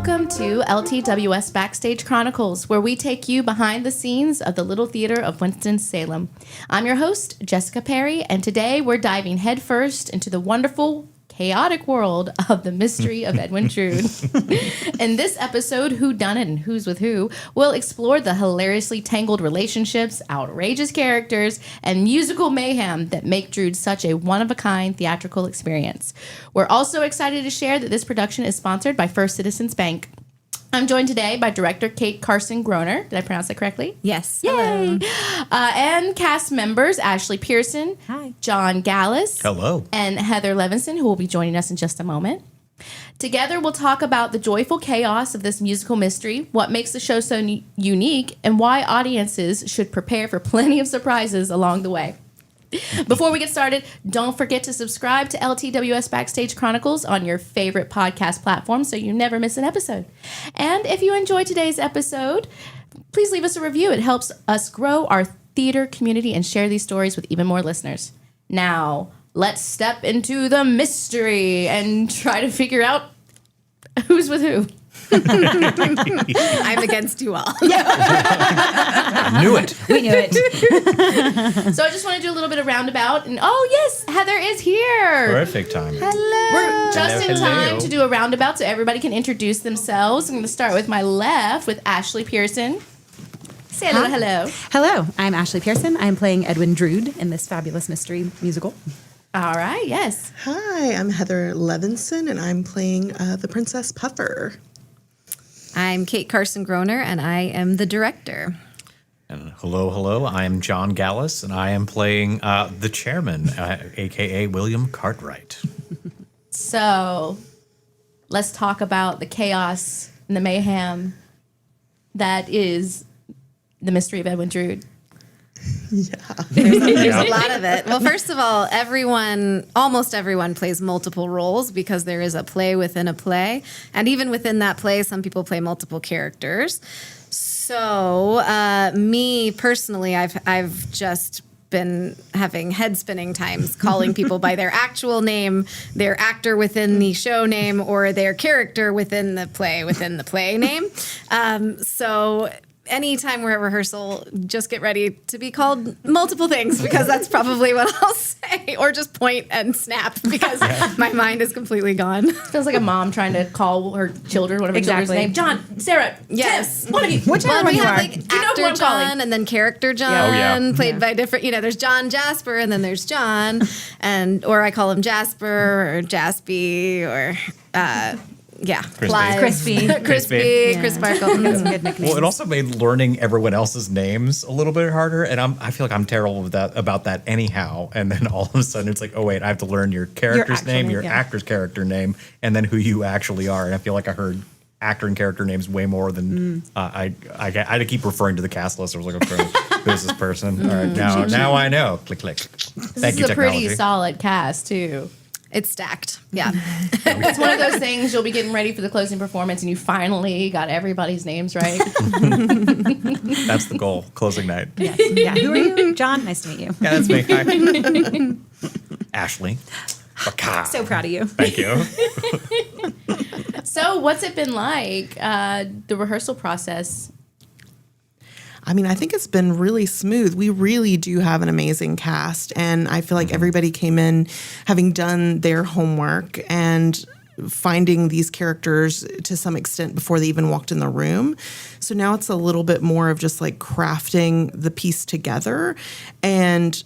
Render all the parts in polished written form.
Welcome to LTWS Backstage Chronicles, where we take you behind the scenes of the Little Theater of Winston-Salem. I'm your host, Jessica Perry, and today we're diving headfirst into the wonderful, chaotic world of the Mystery of Edwin Drood. In this episode, Whodunit and Who's with Who, we'll explore the hilariously tangled relationships, outrageous characters, and musical mayhem that make Drood such a one-of-a-kind theatrical experience. We're also excited to share that this production is sponsored by First Citizens Bank. I'm joined today by Director Kate Carson-Gronner. Did I pronounce that correctly? Yes. Yay! And cast members Ashley Pearson, Hi. John Galas, Hello, and Heather Levinson, who will be joining us in just a moment. Together, we'll talk about the joyful chaos of this musical mystery, what makes the show so unique, and why audiences should prepare for plenty of surprises along the way. Before we get started, don't forget to subscribe to LTWS Backstage Chronicles on your favorite podcast platform so you never miss an episode. And if you enjoyed today's episode, please leave us a review. It helps us grow our theater community and share these stories with even more listeners. Now, let's step into the mystery and try to figure out who's with who. I'm against you all. knew it. We knew it. So I just want to do a little bit of roundabout. And oh, yes, Heather is here. Perfect timing. Hello. We're just in Hello. time to do a roundabout so everybody can introduce themselves. I'm going to start with my left with Ashley Pearson. Say a little hello. Hello, I'm Ashley Pearson. I'm playing Edwin Drood in this fabulous mystery musical. All right, yes. Hi, I'm Heather Levinson, and I'm playing the Princess Puffer. I'm Kate Carson-Gronner, and I am the director. And hello. I am John Galas, and I am playing the chairman, a.k.a. William Cartwright. So let's talk about the chaos and the mayhem that is the Mystery of Edwin Drood. There's a lot of it. Well, first of all, almost everyone plays multiple roles because there is a play within a play. And even within that play, some people play multiple characters. So me personally, I've just been having head spinning times calling people by their actual name, their actor within the show name, or their character within the play name. So anytime we're at rehearsal, just get ready to be called multiple things because that's probably what I'll say. Or just point and snap because my mind is completely gone. Feels like a mom trying to call her children, whatever children's name. John, Sarah, Yes. Tim, one of you. Whichever Well, we you have are. like You know who actor I'm calling. John and then character John played Yeah. by different, there's John Jasper and then there's John or I call him Jasper or Jaspy or Clive. Crispy. Crispy, Chris Sparkle. That's a good nickname. Well, it also made learning everyone else's names a little bit harder, and I feel like I'm terrible about that anyhow. And then all of a sudden, it's like, oh wait, I have to learn your character's actual name, name, your yeah. actor's character name, and then who you actually are. And I feel like I heard actor and character names way more than I had to keep referring to the cast list. I was like, okay, who's this person? All right, now I know. Click, click. This Thank you, is a pretty technology. solid cast, too. It's stacked. Yeah. It's one of those things you'll be getting ready for the closing performance and you finally got everybody's names right. That's the goal. Closing night. Yes. Yeah. Who are you? John, nice to meet you. Yeah, that's me. Hi. Ashley. So proud of you. Thank you. So what's it been like, the rehearsal process? I mean, I think it's been really smooth. We really do have an amazing cast, and I feel like everybody came in having done their homework and finding these characters to some extent before they even walked in the room. So now it's a little bit more of just like crafting the piece together and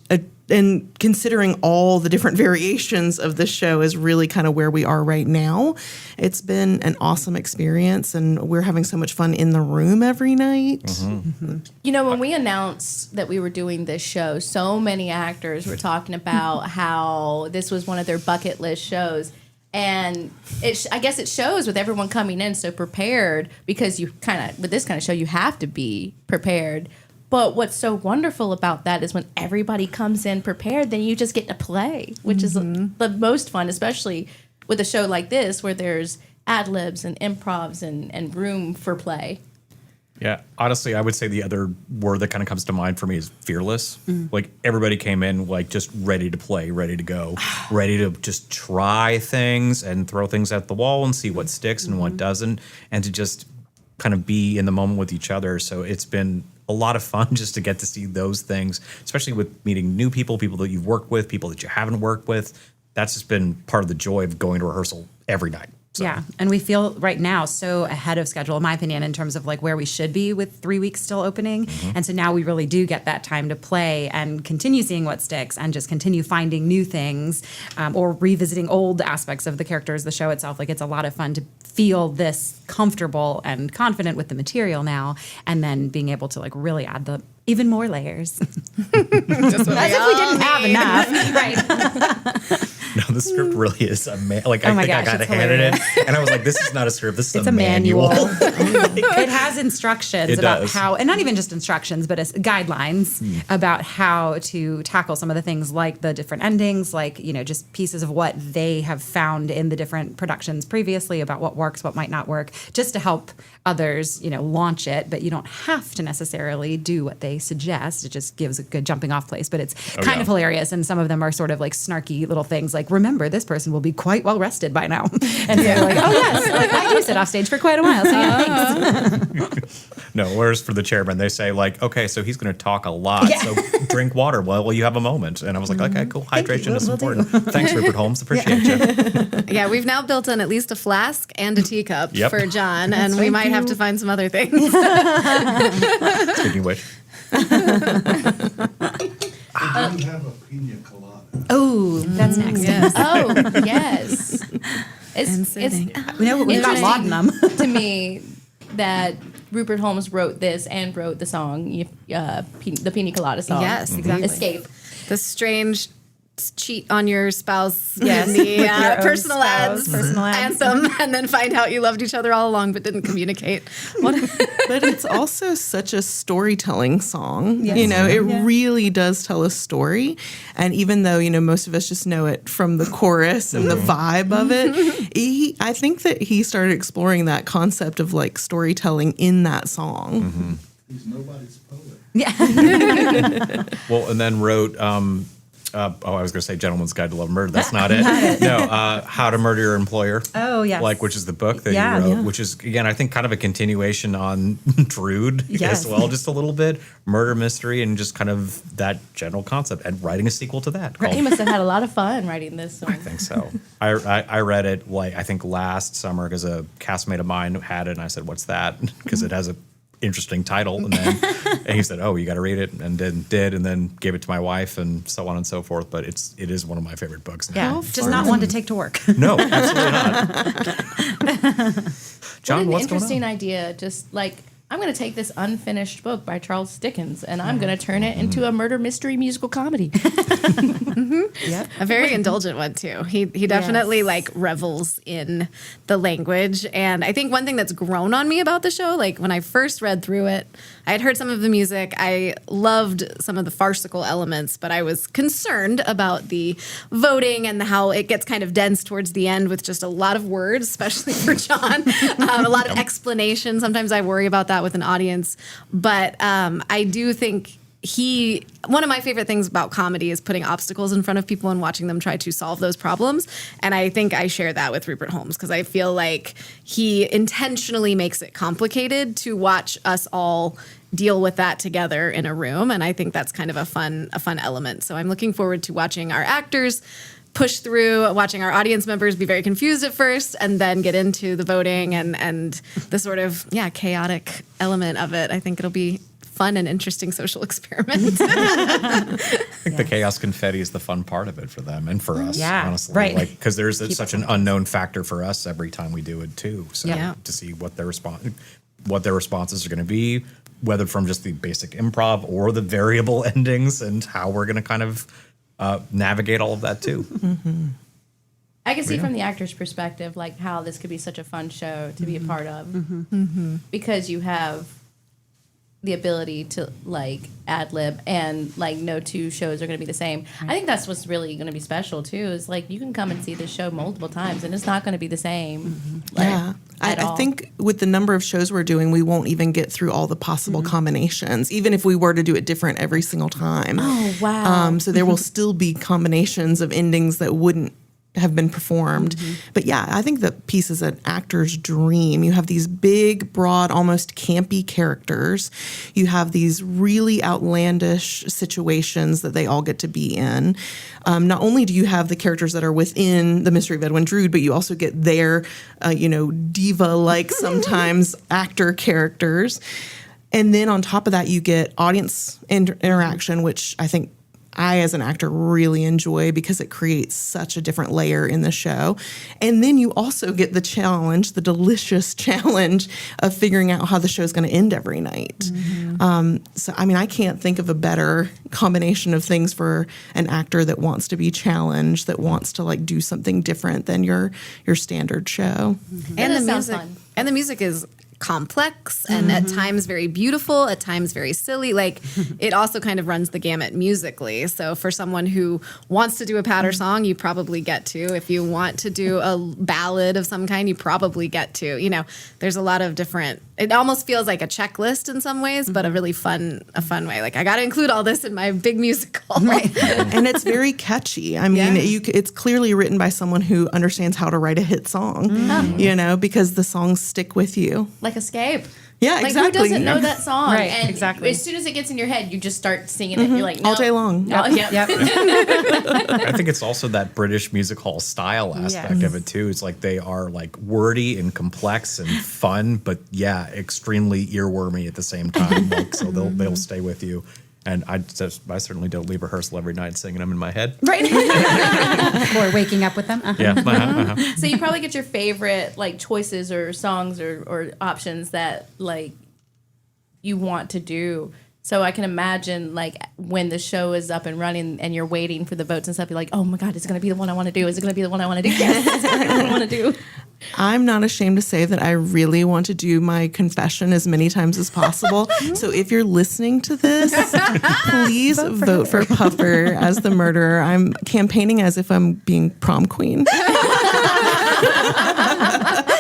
considering all the different variations of the show is really kind of where we are right now. It's been an awesome experience, and we're having so much fun in the room every night. You know, when we announced that we were doing this show, so many actors were talking about how this was one of their bucket list shows. And I guess it shows with everyone coming in so prepared because with this kind of show, you have to be prepared. But what's so wonderful about that is when everybody comes in prepared, then you just get to play, which is the most fun, especially with a show like this where there's ad-libs and improvs and room for play. Yeah, honestly, I would say the other word that kind of comes to mind for me is fearless. Like everybody came in like just ready to play, ready to go, ready to just try things and throw things at the wall and see what sticks and what doesn't, and to just kind of be in the moment with each other. So it's been a lot of fun just to get to see those things, especially with meeting new people, people that you've worked with, people that you haven't worked with. That's just been part of the joy of going to rehearsal every night. So. Yeah, and we feel right now so ahead of schedule, in my opinion, in terms of like where we should be with 3 weeks still opening. And so now we really do get that time to play and continue seeing what sticks and just continue finding new things or revisiting old aspects of the characters, the show itself. Like it's a lot of fun to feel this comfortable and confident with the material now, and then being able to like really add the even more layers. As if we didn't have enough. Right. No, the script really is like I Oh my think gosh, I got it's handed it, hilarious. and I was like, "This is not a script. This is It's a manual." It has instructions It about does. how, and not even just instructions, but guidelines about how to tackle some of the things like the different endings, like, you know, just pieces of what they have found in the different productions previously about what works, what might not work, just to help others, you know, launch it. But you don't have to necessarily do what they suggest. It just gives a good jumping off place. But it's kind of hilarious. And some of them are sort of like snarky little things like, remember, this person will be quite well rested by now. And so you're like, oh, yes, like, I do sit off stage for quite a while. So yeah, thanks. No, whereas for the chairman, they say like, "Okay, so he's going to talk a lot, so drink water while you have a moment." And I was like, "Okay, cool. Hydration is important." Thanks, Rupert Holmes. Appreciate you. Yeah, we've now built in at least a flask and a teacup Yep. for John, and we might have to find some other things. Speaking of which, I do have a pina colada. Oh, that's next. Yes. Oh, yes. It's sitting. We know we've got Interesting. laudanum. to me that Rupert Holmes wrote this and wrote the song, the Pina Colada song. Yes, exactly. Escape. The strange cheat on your spouse Yes, in the with your own personal spouse, ads personal ads. anthem, and then find out you loved each other all along but didn't communicate. What? But it's also such a storytelling song. You know, it really does tell a story. And even though, you know, most of us just know it from the chorus and the vibe of it, I think that he started exploring that concept of like storytelling in that song. He's nobody's poet. well, and then wrote. I was going to say Gentleman's Guide to Love and Murder. That's not it. No, How to Murder Your Employer. Oh, yes. Like, which is the book that Yeah, you wrote, yeah. which is, again, I think kind of a continuation on Drood Yes. as well, just a little bit. Murder mystery and just kind of that general concept, and writing a sequel to that. He Called, must have had a lot of fun writing this song. I think so. I read it, like, I think last summer because a castmate of mine had it, and I said, "What's that?" Because it has a interesting title, and then and he said, "Oh, you got to read it," and then did, and then gave it to my wife, and so on and so forth. But it is one of my favorite books. Yeah, just not one to take to work. No, absolutely not. John, What an what's interesting going on? idea. Just like, I'm going to take this unfinished book by Charles Dickens and I'm going to turn it into a murder mystery musical comedy. Yep. A very indulgent one too. He definitely like revels in the language, and I think one thing that's grown on me about the show, like when I first read through it, I had heard some of the music. I loved some of the farcical elements, but I was concerned about the voting and how it gets kind of dense towards the end with just a lot of words, especially for John, a lot of explanation. Sometimes I worry about that with an audience, but I do think one of my favorite things about comedy is putting obstacles in front of people and watching them try to solve those problems. And I think I share that with Rupert Holmes because I feel like he intentionally makes it complicated to watch us all deal with that together in a room. And I think that's kind of a fun element. So I'm looking forward to watching our actors push through, watching our audience members be very confused at first and then get into the voting and the sort of, chaotic element of it. I think it'll be fun and interesting social experiment. I think the chaos confetti is the fun part of it for them and for us, Yeah, honestly. right. Like, because there's Keep such it an unknown factor for us every time we do it too. So Yeah. to see what their responses are going to be, whether from just the basic improv or the variable endings, and how we're going to kind of navigate all of that too. I can see from the actor's perspective, like how this could be such a fun show to be a part of, because you have the ability to like ad lib and like no two shows are going to be the same. I think that's what's really going to be special too. Is like you can come and see this show multiple times and it's not going to be the same. Like, Yeah. at all. I think with the number of shows we're doing, we won't even get through all the possible combinations, even if we were to do it different every single time. Oh, wow. So there will still be combinations of endings that wouldn't have been performed. But yeah, I think the piece is an actor's dream. You have these big, broad, almost campy characters. You have these really outlandish situations that they all get to be in. Not only do you have the characters that are within the Mystery of Edwin Drood, but you also get their, diva-like sometimes actor characters. And then on top of that, you get audience interaction, which I think I, as an actor, really enjoy because it creates such a different layer in the show. And then you also get the challenge, the delicious challenge of figuring out how the show is going to end every night. I can't think of a better combination of things for an actor that wants to be challenged, that wants to do something different than your standard show. And That the sounds music, fun. and the music is complex and at times very beautiful, at times very silly. It also kind of runs the gamut musically. So for someone who wants to do a patter song, you probably get to. If you want to do a ballad of some kind, you probably get to. There's a lot of different. It almost feels like a checklist in some ways, but a really fun way. I got to include all this in my big musical. Right. And it's very catchy. I mean, it's clearly written by someone who understands how to write a hit song, because the songs stick with you. Like Escape. Yeah, exactly. Who doesn't know that song? Right, And exactly. as soon as it gets in your head, you just start singing it. You're like, All no. day long. Oh, yep. I think it's also that British music hall style aspect of it too. It's like they are wordy and complex and fun, but extremely earwormy at the same time. So they'll stay with you. And I certainly don't leave rehearsal every night singing them in my head. Right. Or waking up with them. Yeah. So you probably get your favorite choices or songs or options that you want to do. So I can imagine when the show is up and running and you're waiting for the votes and stuff, you're like, oh my God, is it going to be the one I want to do? Is it going to be the one I want to do? Yes, it's the one I want to do. I'm not ashamed to say that I really want to do my confession as many times as possible. So if you're listening to this, please vote for Puffer as the murderer. I'm campaigning as if I'm being prom queen.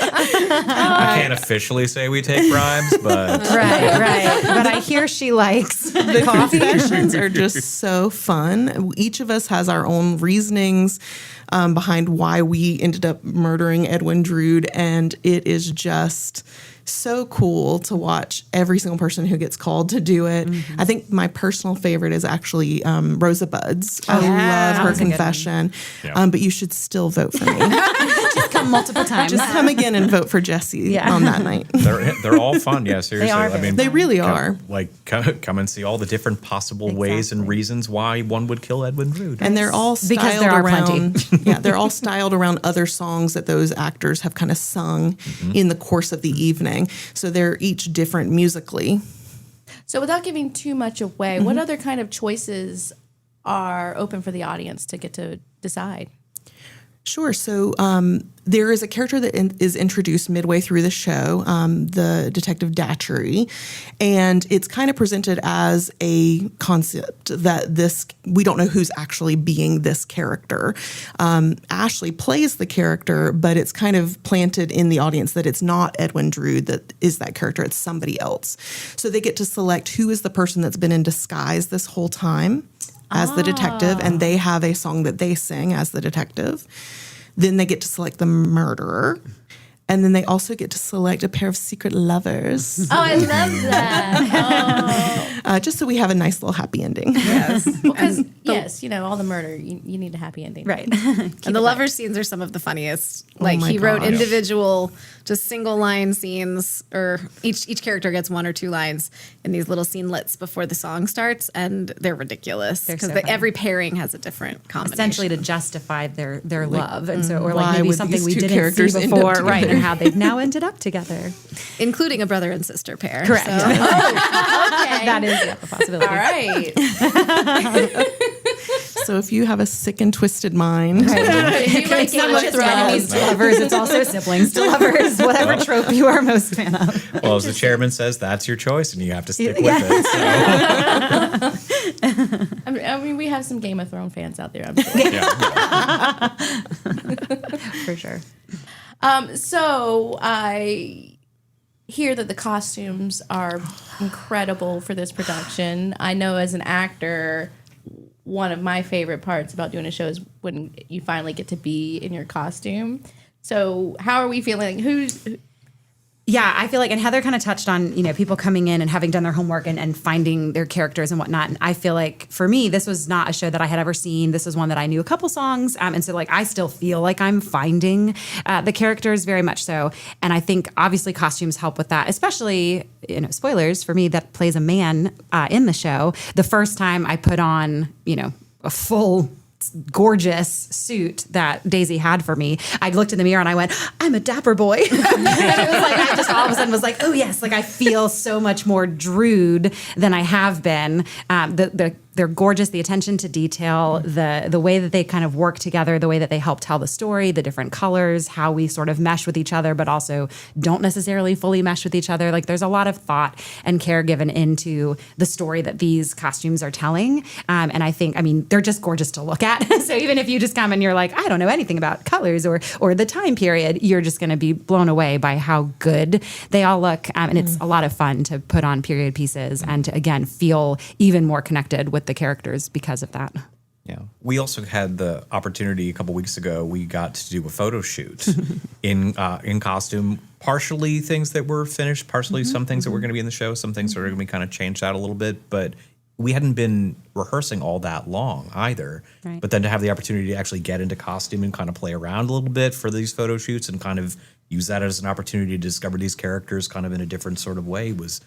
I can't officially say we take bribes, but Right. But I hear she likes The confessions are just so fun. Each of us has our own reasonings behind why we ended up murdering Edwin Drood, and it is just so cool to watch every single person who gets called to do it. I think my personal favorite is actually Rosa Bud's. I love her confession, but you should still vote for me. Just come multiple times. Just come again and vote for Jesse on that night. they're all fun. Yeah, seriously. are I very mean, They really are. Come and see all the different possible ways and reasons why one would kill Edwin Drood. And they're all styled Because there are around. They're all styled around other songs that those actors have kind of sung in the course of the evening. So they're each different musically. So without giving too much away, what other kind of choices are open for the audience to get to decide? Sure. So there is a character that is introduced midway through the show, the Detective Datchery, and it's kind of presented as a concept that we don't know who's actually being this character. Ashley plays the character, but it's kind of planted in the audience that it's not Edwin Drood that is that character, it's somebody else. So they get to select who is the person that's been in disguise this whole time as the detective, and they have a song that they sing as the detective. Then they get to select the murderer. And then they also get to select a pair of secret lovers. Oh, I love that. Just so we have a nice little happy ending. Yes. Because, all the murder, you need a happy ending. Right. And the lover scenes are some of the funniest. my He wrote gosh. individual, just single line scenes, or each character gets one or two lines in these little scenelets before the song starts, and they're ridiculous They're because so funny. every pairing has a different combination. Essentially to justify their love, and so or why maybe would something these we two didn't characters see end up before, right? together? And how they've now ended up together. including a brother and sister pair. Correct. So- That is a possibility. All right. So if you have a sick and twisted mind, It's not just enemies to lovers; it's also siblings to lovers. Whatever trope you are most fan of. Well, as the chairman says, that's your choice, and you have to stick with it. So. I mean, we have some Game of Thrones fans out there, I'm sure. Yeah. For sure. So I hear that the costumes are incredible for this production. I know as an actor, one of my favorite parts about doing a show is when you finally get to be in your costume. So how are we feeling? Yeah, I feel like, and Heather kind of touched on, people coming in and having done their homework and finding their characters and whatnot. And I feel like for me, this was not a show that I had ever seen. This was one that I knew a couple songs. And so I still feel like I'm finding the characters very much so. And I think obviously costumes help with that, especially, spoilers for me that plays a man in the show. The first time I put on, a full gorgeous suit that Daisy had for me, I looked in the mirror and I went, I'm a dapper boy. And it was I just all of a sudden was like, oh yes, I feel so much more Drood than I have been. They're gorgeous. The attention to detail, the way that they kind of work together, the way that they help tell the story, the different colors, how we sort of mesh with each other, but also don't necessarily fully mesh with each other. There's a lot of thought and care given into the story that these costumes are telling. And I think, they're just gorgeous to look at. So even if you just come and you're like, I don't know anything about colors or the time period, you're just going to be blown away by how good they all look. And it's a lot of fun to put on period pieces and to, again, feel even more connected with the characters because of that. Yeah. We also had the opportunity a couple weeks ago. We got to do a photo shoot in costume, partially things that were finished, partially some things that were going to be in the show, some things that are going to be kind of changed out a little bit. But we hadn't been rehearsing all that long either. Right. But then to have the opportunity to actually get into costume and kind of play around a little bit for these photo shoots and kind of use that as an opportunity to discover these characters kind of in a different sort of way was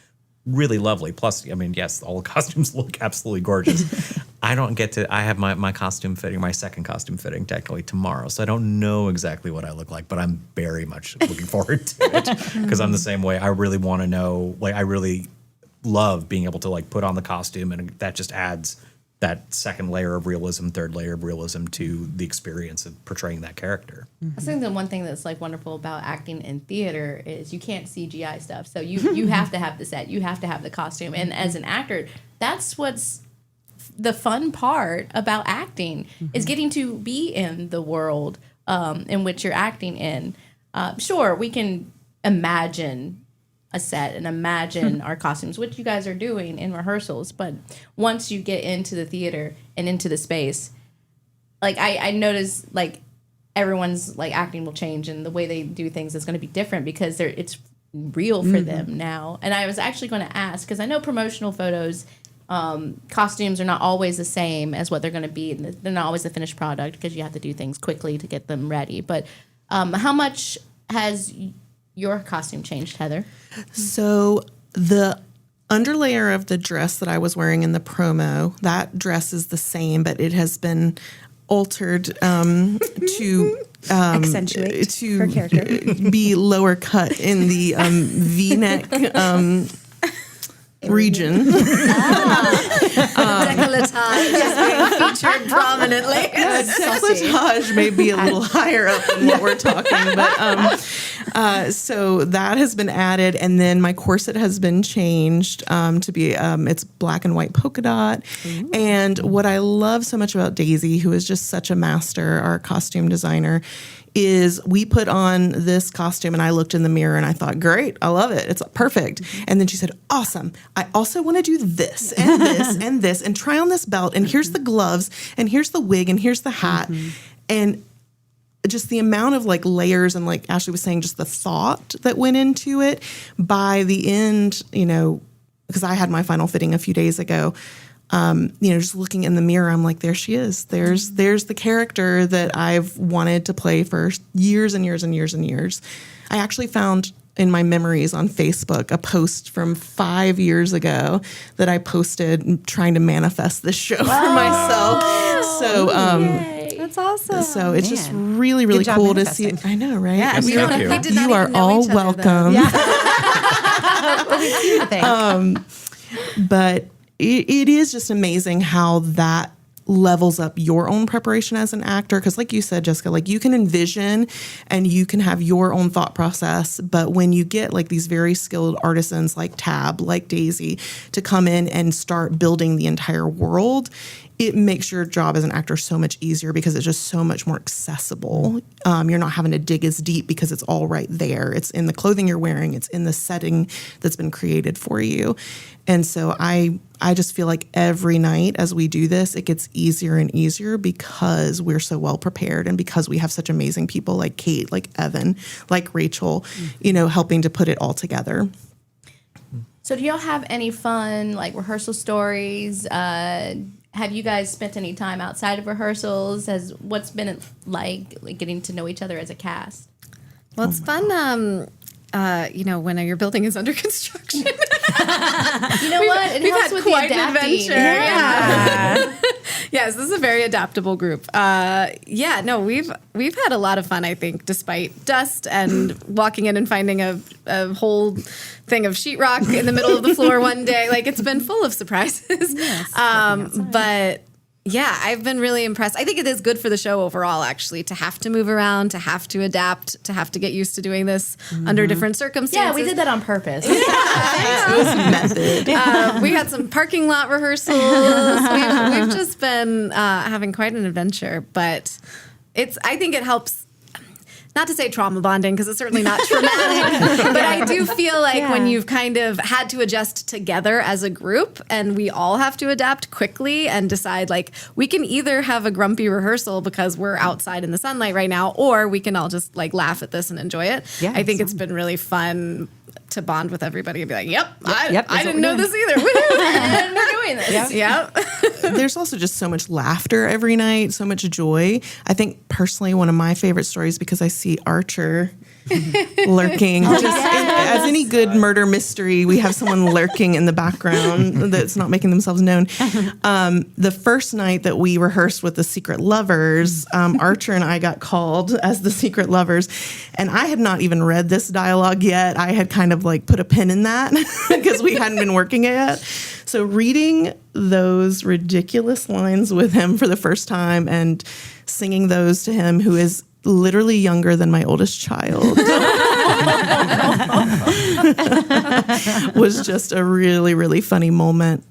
really lovely. Plus, yes, all the costumes look absolutely gorgeous. I have my costume fitting, my second costume fitting technically tomorrow. So I don't know exactly what I look like, but I'm very much looking forward to it because I'm the same way. I really want to know, I really love being able to put on the costume, and that just adds that second layer of realism, third layer of realism to the experience of portraying that character. I think the one thing that's wonderful about acting in theater is you can't CGI stuff. So you have to have the set, you have to have the costume. And as an actor, that's what's the fun part about acting is getting to be in the world in which you're acting in. Sure, we can imagine a set and imagine our costumes, which you guys are doing in rehearsals. But once you get into the theater and into the space, I notice everyone's acting will change and the way they do things is going to be different because it's real for them now. And I was actually going to ask, because I know promotional photos, costumes are not always the same as what they're going to be. They're not always the finished product because you have to do things quickly to get them ready. But how much has your costume changed, Heather? So the underlayer of the dress that I was wearing in the promo, that dress is the same, but it has been altered to accentuate her character, be lower cut in the V-neck region. Decolletage is being featured prominently. Decolletage may be a little higher up than what we're talking, but so that has been added, and then my corset has been changed to be it's black and white polka dot. Ooh. And what I love so much about Daisy, who is just such a master, our costume designer, is we put on this costume and I looked in the mirror and I thought, great, I love it. It's perfect. Mm-hmm. And then she said, awesome. I also want to do this and this and this and try on this belt. And here's the gloves and here's the wig and here's the hat. Mm-hmm. And just the amount of layers and Ashley was saying, just the thought that went into it. By the end, because I had my final fitting a few days ago, just looking in the mirror, I'm like, there she is. There's the character that I've wanted to play for years and years and years and years. I actually found in my memories on Facebook a post from 5 years ago that I posted trying to manifest this show for myself. So, that's awesome. So it's just really, really cool to see. I know, right? Yeah, you are all welcome. Yeah. But it is just amazing how that levels up your own preparation as an actor. Because like you said, Jessica, like you can envision and you can have your own thought process. But when you get like these very skilled artisans like Tab, like Daisy, to come in and start building the entire world, it makes your job as an actor so much easier because it's just so much more accessible. You're not having to dig as deep because it's all right there. It's in the clothing you're wearing. It's in the setting that's been created for you. And so I just feel like every night as we do this, it gets easier and easier because we're so well prepared and because we have such amazing people like Kate, like Evan, like Rachel, helping to put it all together. So do y'all have any fun, like, rehearsal stories? Have you guys spent any time outside of rehearsals? What's been it like getting to know each other as a cast? Well, it's fun, when your building is under construction. You know what? It We've helps had with quite the an adapting. adventure. Yeah. Yes, this is a very adaptable group. We've had a lot of fun, I think, despite dust and walking in and finding a whole thing of sheetrock in the middle of the floor one day. Like, it's been full of surprises. Yes, But yeah, I've been really impressed. I think it is good for the show overall, actually, to have to move around, to have to adapt, to have to get used to doing this under different circumstances. Yeah, we did that on purpose. We had some parking lot rehearsals. We've just been having quite an adventure, but I think it helps. Not to say trauma bonding, because it's certainly not traumatic, but I do feel like when you've kind of had to adjust together as a group and we all have to adapt quickly and decide, like, we can either have a grumpy rehearsal because we're outside in the sunlight right now, or we can all just like laugh at this and enjoy it. Yeah, I think it's been really fun to bond with everybody and be like, I that's didn't know what we're this either. Woohoo! And we're doing this. Yep. There's also just so much laughter every night, so much joy. I think personally one of my favorite stories, because I see Archer lurking. As any good murder mystery, we have someone lurking in the background that's not making themselves known. The first night that we rehearsed with the Secret Lovers, Archer and I got called as the Secret Lovers, and I had not even read this dialogue yet. I had kind of like put a pin in that because we hadn't been working it yet. So reading those ridiculous lines with him for the first time and singing those to him, who is literally younger than my oldest child, was just a really, really funny moment.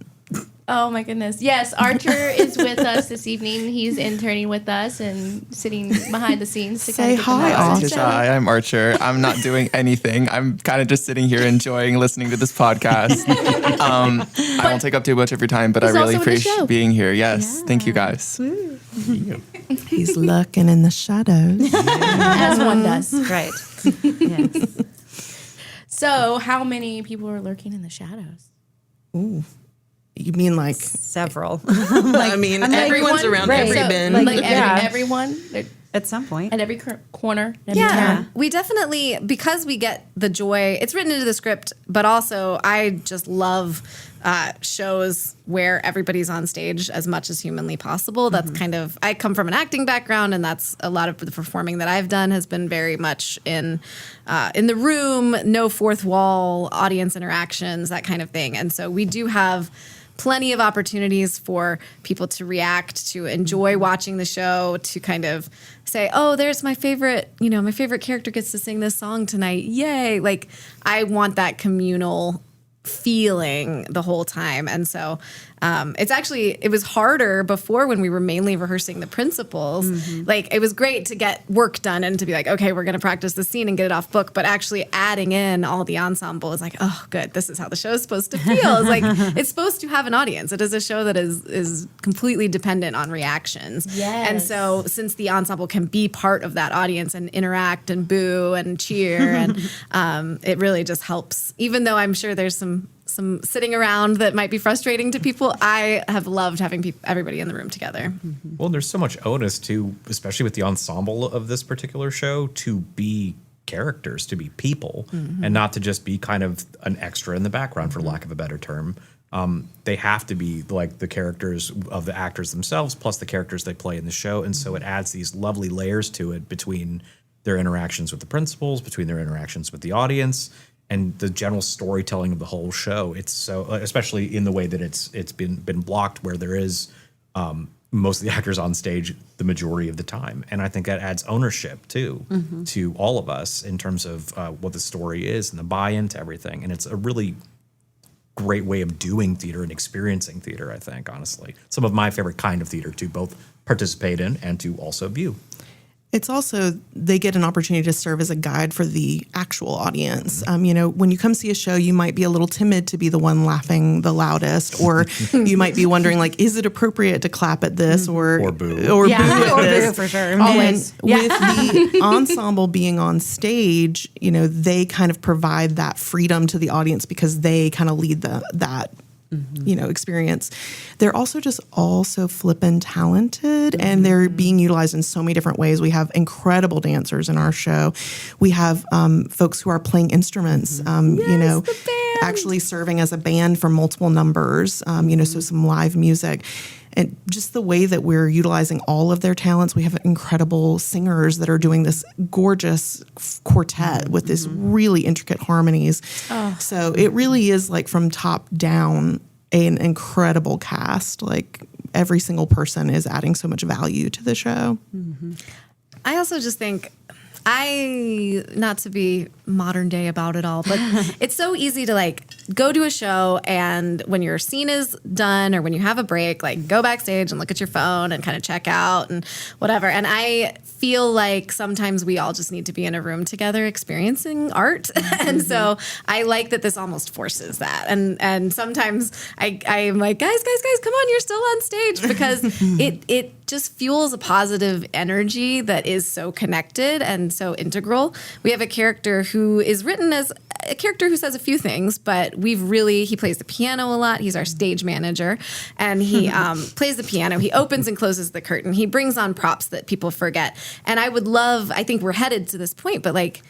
Oh my goodness. Yes, Archer is with us this evening. He's interning with us and sitting behind the scenes to Say kind of hi, get to know us. Archer. Hi, I'm Archer. I'm not doing anything. I'm kind of just sitting here enjoying listening to this podcast. I won't take up too much of your time, but I He's really also in the show. appreciate being here. Yes, thank you guys. He's lurking in the shadows. As one does. Right. Yes. So, how many people are lurking in the shadows? You mean like, Several. I mean, everyone's around right. every So, bin. Like Yeah. everyone At some point. at every corner. Every Yeah, turn. we definitely, because we get the joy, it's written into the script, but also I just love shows where everybo's on stage as much as humanly possible. That's kind of, I come from an acting background, and that's a lot of the performing that I've done has been very much in the room, no fourth wall, audience interactions, that kind of thing. And so we do have plenty of opportunities for people to react, to enjoy watching the show, to kind of say, oh, there's my favorite character gets to sing this song tonight. Yay. Like, I want that communal feeling the whole time. And so it was harder before when we were mainly rehearsing the principals. Like, it was great to get work done and to be like, okay, we're going to practice the scene and get it off book. But actually adding in all the ensemble is like, oh, good. This is how the show is supposed to feel. It's like, it's supposed to have an audience. It is a show that is completely dependent on reactions. Yes. And so since the ensemble can be part of that audience and interact and boo and cheer, and it really just helps. Even though I'm sure there's some sitting around that might be frustrating to people, I have loved having everybody in the room together. Well, there's so much onus to, especially with the ensemble of this particular show, to be characters, to be people, and not to just be kind of an extra in the background, for lack of a better term. They have to be like the characters of the actors themselves, plus the characters they play in the show. And so it adds these lovely layers to it between their interactions with the principals, between their interactions with the audience, and the general storytelling of the whole show. It's so, especially in the way that it's been blocked, where there is most of the actors on stage the majority of the time. And I think that adds ownership too to all of us in terms of what the story is and the buy-in to everything. And it's a really great way of doing theater and experiencing theater, I think, honestly. Some of my favorite kind of theater to both participate in and to also view. It's also, they get an opportunity to serve as a guide for the actual audience. You know, when you come see a show, you might be a little timid to be the one laughing the loudest, or you might be wondering, like, is it appropriate to clap at this or boo. Or Yeah, boo at or this? boo for sure. Always. And with the ensemble being on stage, you know, they kind of provide that freedom to the audience because they kind of lead that you know, experience. They're also just all so flippin' talented, and they're being utilized in so many different ways. We have incredible dancers in our show. We have folks who are playing instruments, you know, actually serving as a band for multiple numbers, you know, so some live music. And just the way that we're utilizing all of their talents. We have incredible singers that are doing this gorgeous quartet with this really intricate harmonies. So it really is like from top down an incredible cast. Like every single person is adding so much value to the show. I also just think, not to be modern day about it all, but it's so easy to like go to a show and when your scene is done or when you have a break, like go backstage and look at your phone and kind of check out and whatever. And I feel like sometimes we all just need to be in a room together experiencing art. And so I like that this almost forces that. And sometimes I'm like, guys, come on, you're still on stage, because it just fuels a positive energy that is so connected and so integral. We have a character who is written as a character who says a few things, but he plays the piano a lot. He's our stage manager, and he plays the piano. He opens and closes the curtain. He brings on props that people forget. And I think we're headed to this point, but like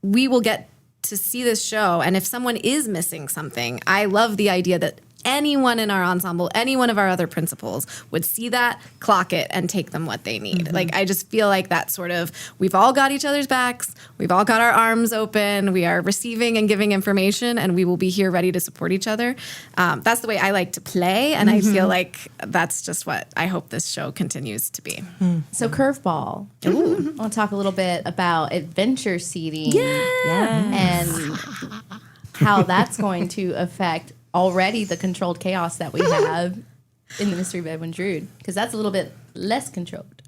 we will get to see this show. And if someone is missing something, I love the idea that anyone in our ensemble, any one of our other principals would see that, clock it, and take them what they need. Like, I just feel like that sort of, we've all got each other's backs, we've all got our arms open, we are receiving and giving information, and we will be here ready to support each other. That's the way I like to play, and I feel like that's just what I hope this show continues to be. So curveball. I want to talk a little bit about adventure seating. And how that's going to affect already the controlled chaos that we have in the Mystery of Edwin Drood, because that's a little bit less controlled.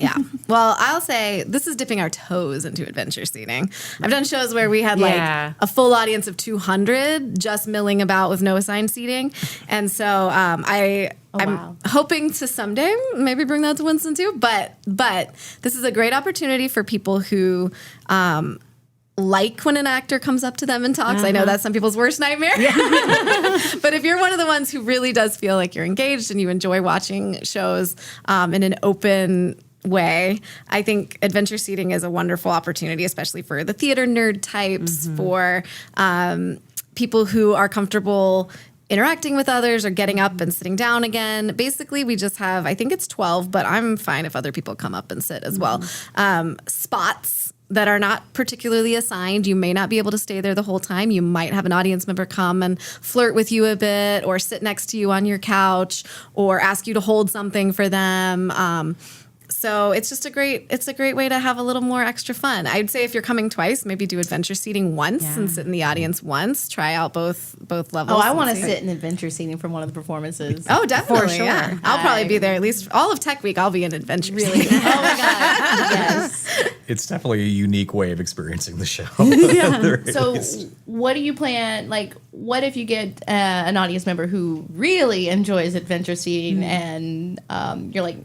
Yeah. Well, I'll say this is dipping our toes into adventure seating. I've done shows where we had like a full audience of 200 just milling about with no assigned seating. And so I'm hoping to someday maybe bring that to Winston too. But this is a great opportunity for people who like when an actor comes up to them and talks. I know that's some people's worst nightmare. But if you're one of the ones who really does feel like you're engaged and you enjoy watching shows in an open way, I think adventure seating is a wonderful opportunity, especially for the theater nerd types, for people who are comfortable interacting with others or getting up and sitting down again. Basically, we just have, I think it's 12, but I'm fine if other people come up and sit as well. Spots that are not particularly assigned. You may not be able to stay there the whole time. You might have an audience member come and flirt with you a bit, or sit next to you on your couch, or ask you to hold something for them. So it's just a great way to have a little more extra fun. I'd say if you're coming twice, maybe do adventure seating once and sit in the audience once. Try out both levels. Oh, I want to sit in adventure seating from one of the performances. Oh, definitely. For sure. Yeah. I'll probably be there at least all of Tech Week. I'll be in adventure. Really? seating. Oh my god! Yes. It's definitely a unique way of experiencing the show. So, what do you plan? Like, what if you get an audience member who really enjoys adventure seating, and you're like,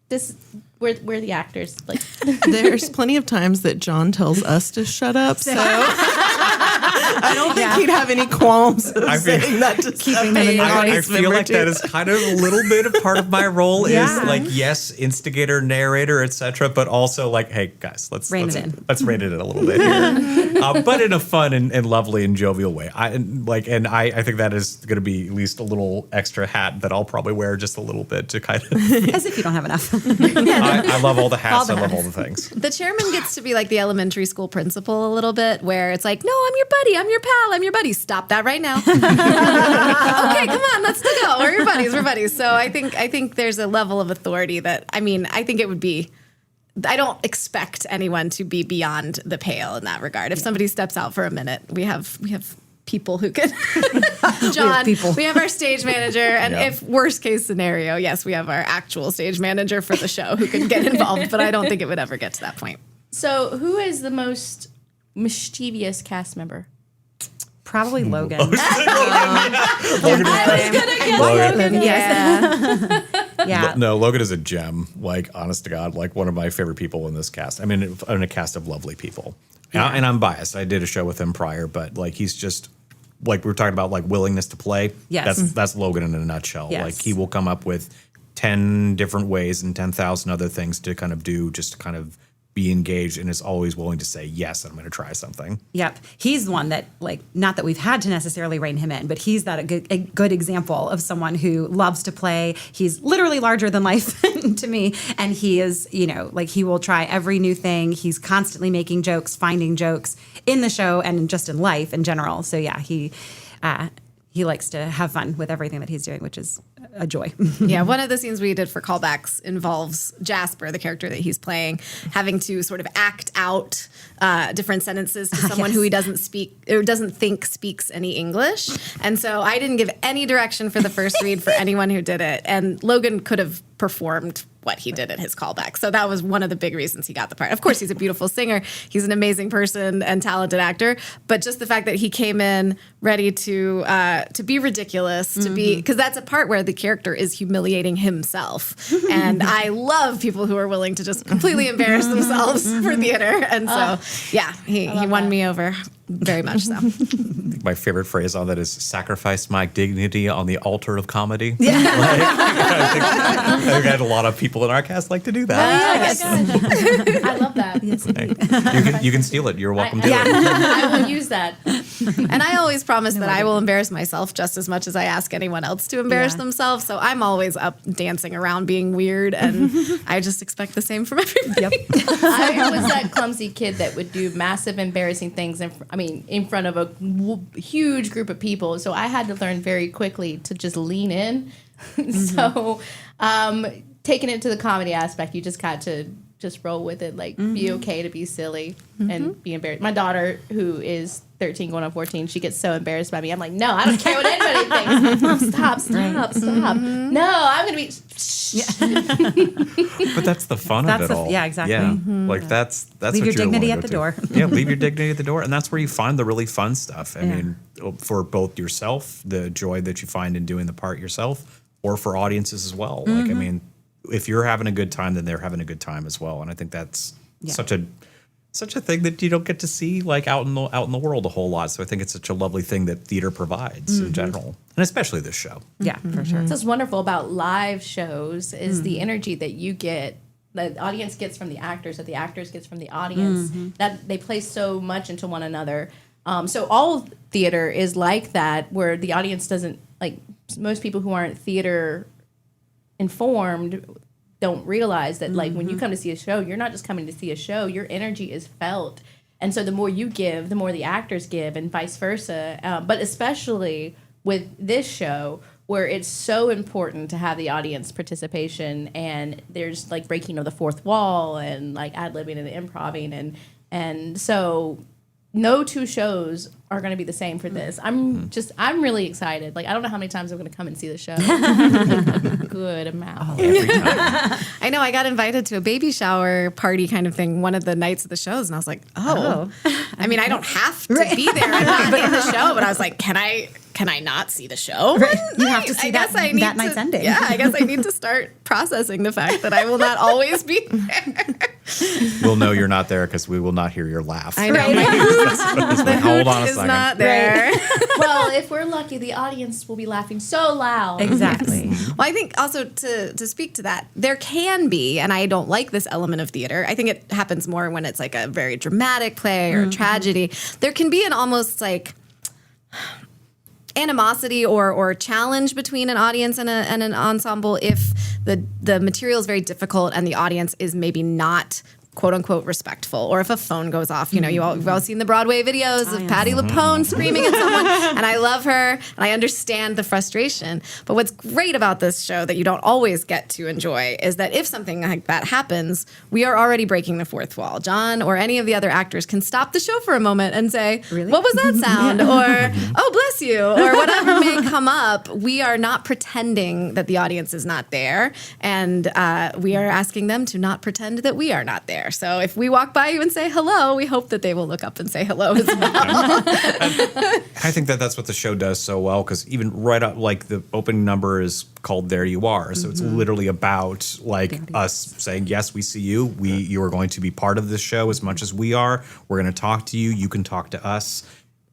"This, we're the actors." Like, There's plenty of times that John tells us to shut up, so I don't think he'd have any qualms of saying that to keeping them in the I audience. feel like that is kind of a little bit of part of my role is like, yes, instigator, narrator, etc., but also like, hey guys, let's rein it in a little bit here, but in a fun and lovely and jovial way. I think that is going to be at least a little extra hat that I'll probably wear just a little bit to kind of. As if you don't have enough. I love all the hats. I love all the things. The chairman gets to be like the elementary school principal a little bit, where it's like, no, I'm your buddy. I'm your pal, I'm your buddy. Stop that right now. Okay, come on, let's still go. We're your buddies, we're buddies. So I think there's a level of authority that, I mean, I think it would be, I don't expect anyone to be beyond the pale in that regard. If somebody steps out for a minute, we have people who can. John, we have our stage manager, and if worst case scenario, yes, we have our actual stage manager for the show who can get involved, but I don't think it would ever get to that point. So who is the most mischievous cast member? Probably Logan. Logan. Yeah. Yeah. No, Logan is a gem. Like, honest to God, like one of my favorite people in this cast. I mean, in a cast of lovely people. And I'm biased. I did a show with him prior, but like he's just like we were talking about, like willingness to play. Yes. That's Logan in a nutshell. Yes. Like he will come up with 10 different ways and 10,000 other things to kind of do, just to kind of be engaged, and is always willing to say, yes, I'm going to try something. Yep. He's one that, like, not that we've had to necessarily rein him in, but he's a good example of someone who loves to play. He's literally larger than life to me. And he is, like, he will try every new thing. He's constantly making jokes, finding jokes in the show and just in life in general. So, yeah, he likes to have fun with everything that he's doing, which is a joy. Yeah, one of the scenes we did for callbacks involves Jasper, the character that he's playing, having to sort of act out different sentences to someone who he doesn't speak or doesn't think speaks any English. And so I didn't give any direction for the first read for anyone who did it. And Logan could have performed what he did at his callback. So that was one of the big reasons he got the part. Of course, he's a beautiful singer. He's an amazing person and talented actor. But just the fact that he came in ready to be ridiculous, to be, because that's a part where the character is humiliating himself. And I love people who are willing to just completely embarrass themselves for theater. And so, yeah, he won me over very much so. My favorite phrase on that is sacrifice my dignity on the altar of comedy. Yeah. I think I had a lot of people in our cast like to do that. I love that. Yes, You can steal it. You're welcome to it. I will use that. And I always promise that I will embarrass myself just as much as I ask anyone else to embarrass themselves. So I'm always up dancing around being weird, and I just expect the same from everybody. Yep. I was that clumsy kid that would do massive embarrassing things in front of a huge group of people. So I had to learn very quickly to just lean in. So taking it to the comedy aspect, you just got to just roll with it, like be okay to be silly and be embarrassed. My daughter, who is 13 going on 14, she gets so embarrassed by me. I'm like, no, I don't care what anybody thinks. Mom, stop. No, I'm going to be... But that's the fun of it all. Yeah, exactly. Yeah. Like that's Leave what your you're dignity willing at to the go door. to. Yeah, leave your dignity at the door. And that's where you find the really fun stuff. I mean, for both yourself, the joy that you find in doing the part yourself, or for audiences as well. Like, I mean, if you're having a good time, then they're having a good time as well. And I think that's such a thing that you don't get to see like out in the world a whole lot. So I think it's such a lovely thing that theater provides in general, and especially this show. Yeah, for sure. What's wonderful about live shows is the energy that you get, the audience gets from the actors, that the actors gets from the audience, that they play so much into one another. So all theater is like that, where the audience doesn't, like most people who aren't theater informed don't realize that, like, when you come to see a show, you're not just coming to see a show, your energy is felt. And so the more you give, the more the actors give, and vice versa. But especially with this show, where it's so important to have the audience participation, and there's like breaking of the fourth wall and like ad-libbing and improving. And so no two shows are going to be the same for this. I'm really excited. Like, I don't know how many times I'm going to come and see the show. A good amount. Every time. I know I got invited to a baby shower party kind of thing one of the nights of the shows, and I was like, I mean, I don't have to be there. I'm not in the show, but I was like, can I not see the show? Right. You have to see that night's to, ending. Yeah, I guess I need to start processing the fact that I will not always be there. We'll know you're not there because we will not hear your laugh. I know. Hold on a Is second. not there. Well, if we're lucky, the audience will be laughing so loud. Exactly. Well, I think also to speak to that, there can be, and I don't like this element of theater, I think it happens more when it's like a very dramatic play or a tragedy. There can be an almost like animosity or challenge between an audience and an ensemble if the material is very difficult and the audience is maybe not quote unquote respectful, or if a phone goes off. You know, you've all seen the Broadway videos of Patti LuPone screaming at someone, and I love her, and I understand the frustration. But what's great about this show that you don't always get to enjoy is that if something like that happens, we are already breaking the fourth wall. John or any of the other actors can stop the show for a moment and say, Really? "What was that sound?" or "Oh, bless you," or whatever may come up. We are not pretending that the audience is not there, and we are asking them to not pretend that we are not there. So if we walk by you and say hello, we hope that they will look up and say hello as well. I think that that's what the show does so well, because even right up, like the opening number is called "There You Are," so it's literally about like us saying, "Yes, we see you. You are going to be part of this show as much as we are. We're going to talk to you. You can talk to us."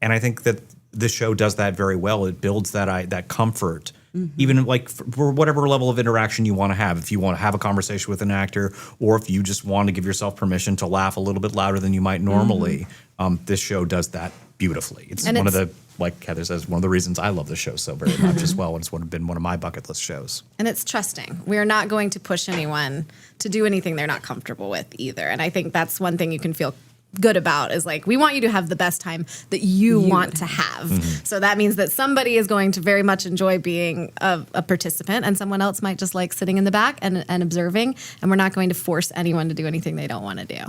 And I think that this show does that very well. It builds that comfort. Even like for whatever level of interaction you want to have. If you want to have a conversation with an actor, or if you just want to give yourself permission to laugh a little bit louder than you might normally, this show does that beautifully. It's one of the, like Heather says, one of the reasons I love the show so very much as well. And it's been one of my bucket list shows. And it's trusting. We are not going to push anyone to do anything they're not comfortable with either. And I think that's one thing you can feel good about, is like, we want you to have the best time that you want to have. So that means that somebody is going to very much enjoy being a participant, and someone else might just like sitting in the back and observing, and we're not going to force anyone to do anything they don't want to do.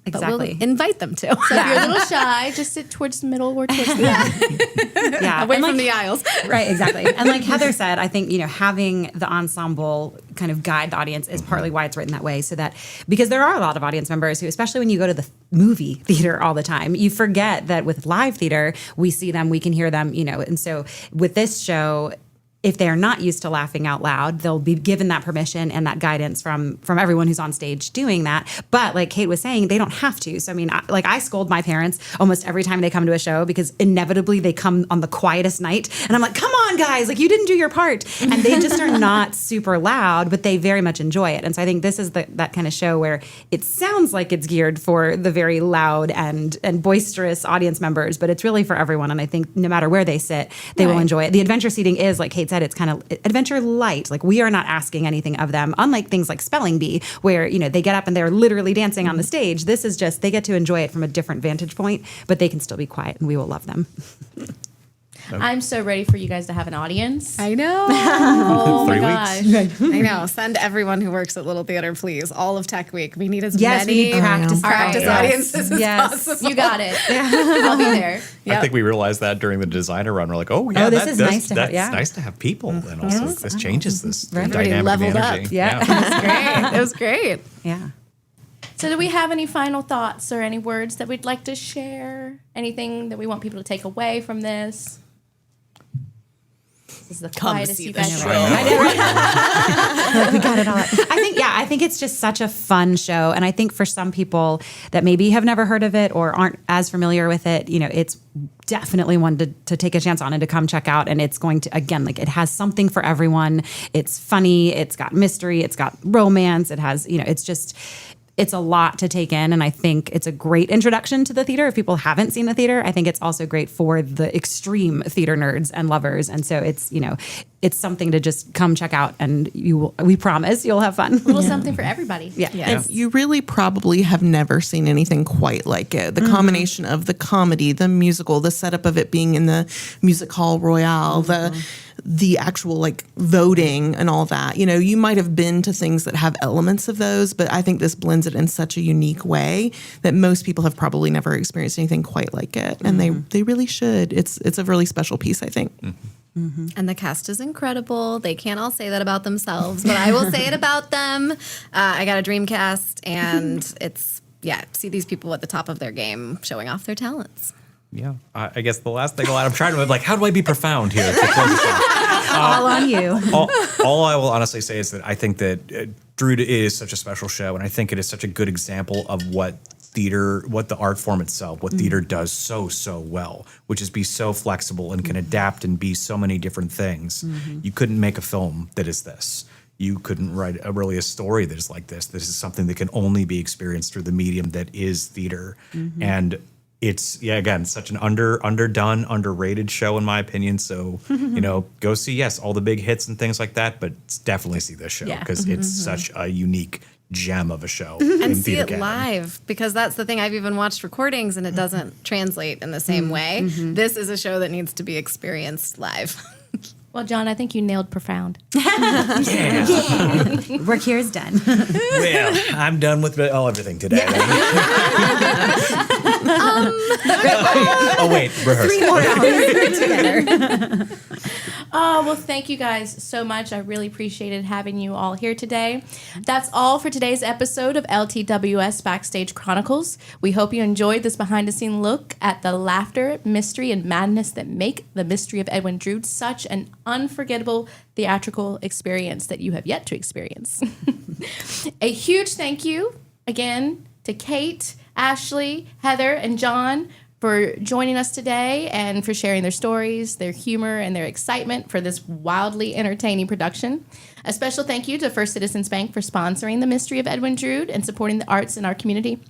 But Exactly. we'll invite them to. So if you're a little shy, just sit towards the middle or towards the end. Yeah. Away And from like- the aisles. Right, exactly. And like Heather said, I think, having the ensemble kind of guide the audience is partly why it's written that way, so that, because there are a lot of audience members who, especially when you go to the movie theater all the time, you forget that with live theater, we see them, we can hear them, and so with this show, if they're not used to laughing out loud, they'll be given that permission and that guidance from everyone who's on stage doing that. But like Kate was saying, they don't have to. So I mean, I scold my parents almost every time they come to a show, because inevitably they come on the quietest night, and I'm like, "Come on, guys! Like, you didn't do your part." And they just are not super loud, but they very much enjoy it. And so I think this is that kind of show where it sounds like it's geared for the very loud and boisterous audience members, but it's really for everyone. And I think no matter where they sit, they will enjoy it. The adventure seating is, like Kate said, it's kind of adventure light. Like, we are not asking anything of them, unlike things like Spelling Bee, where they get up and they're literally dancing on the stage. This is just, they get to enjoy it from a different vantage point, but they can still be quiet, and we will love them. I'm so ready for you guys to have an audience. I know. Oh my 3 gosh. I know. Send everyone who works at Little Theater, please. All of Tech Week. We need as Yes, we many need practice. practice Yes. audiences as Yes. possible. You got it. I'll be there. I think we realized that during the designer run. We're like, "Oh yeah, this is nice to have- that's yeah. nice to have people." And also, this changes this Everybody dynamic of leveled energy. up. Yeah. It was great. It was great. Yeah. So do we have any final thoughts or any words that we'd like to share? Anything that we want people to take away from this? This is the quietest see you the guys show. have We got it all. I think it's just such a fun show. And I think for some people that maybe have never heard of it or aren't as familiar with it, it's definitely one to take a chance on and to come check out. And it's going to, again, like, it has something for everyone. It's funny. It's got mystery. It's got romance. It has, it's a lot to take in, and I think it's a great introduction to the theater. If people haven't seen the theater, I think it's also great for the extreme theater nerds and lovers. And so it's, it's something to just come check out, and we promise you'll have fun. A little something for everybody. Yeah. And you really probably have never seen anything quite like it. The combination of the comedy, the musical, the setup of it being in the Music Hall Royale, the actual like voting and all that. You might have been to things that have elements of those, but I think this blends it in such a unique way that most people have probably never experienced anything quite like it. And they really should. It's a really special piece, I think. And the cast is incredible. They can't all say that about themselves, but I will say it about them. I got a dream cast, and it's, see these people at the top of their game showing off their talents. Yeah. I guess the last thing I'm trying to, like, how do I be profound here to close this off? All on you. All I will honestly say is that I think that Drood is such a special show, and I think it is such a good example of what the art form itself, what theater does so well, which is be so flexible and can adapt and be so many different things. You couldn't make a film that is this. You couldn't write a story that is like this. This is something that can only be experienced through the medium that is theater. And it's, again, such an underdone, underrated show in my opinion. So, go see, all the big hits and things like that, but definitely see this show because it's such a unique gem of a show And in see theater it canon. live, because that's the thing. I've even watched recordings and it doesn't translate in the same way. This is a show that needs to be experienced live. Well, John, I think you nailed profound. Work here is done. Well, I'm done with everything today. Oh wait, rehearse. 3 more hours together. Oh, well, thank you guys so much. I really appreciated having you all here today. That's all for today's episode of LTWS Backstage Chronicles. We hope you enjoyed this behind-the-scene look at the laughter, mystery, and madness that make the Mystery of Edwin Drood such an unforgettable theatrical experience that you have yet to experience. A huge thank you again to Kate, Ashley, Heather, and John for joining us today and for sharing their stories, their humor, and their excitement for this wildly entertaining production. A special thank you to First Citizens Bank for sponsoring the Mystery of Edwin Drood and supporting the arts in our community.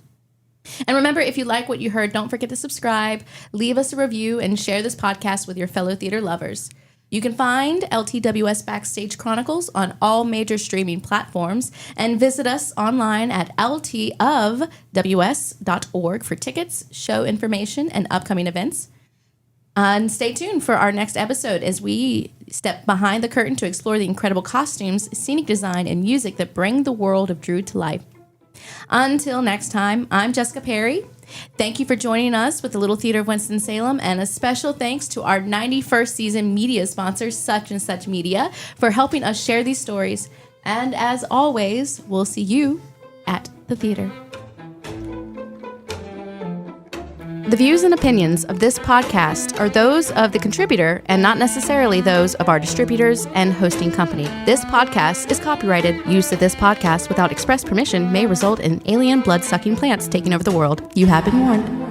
And remember, if you like what you heard, don't forget to subscribe, leave us a review, and share this podcast with your fellow theater lovers. You can find LTWS Backstage Chronicles on all major streaming platforms and visit us online at ltofws.org for tickets, show information, and upcoming events. And stay tuned for our next episode as we step behind the curtain to explore the incredible costumes, scenic design, and music that bring the world of Drood to life. Until next time, I'm Jessica Perry. Thank you for joining us with the Little Theater of Winston-Salem, and a special thanks to our 91st season media sponsor, Such and Such Media, for helping us share these stories. And as always, we'll see you at the theater. The views and opinions of this podcast are those of the contributor and not necessarily those of our distributors and hosting company. This podcast is copyrighted. Use of this podcast without express permission may result in alien blood-sucking plants taking over the world. You have been warned.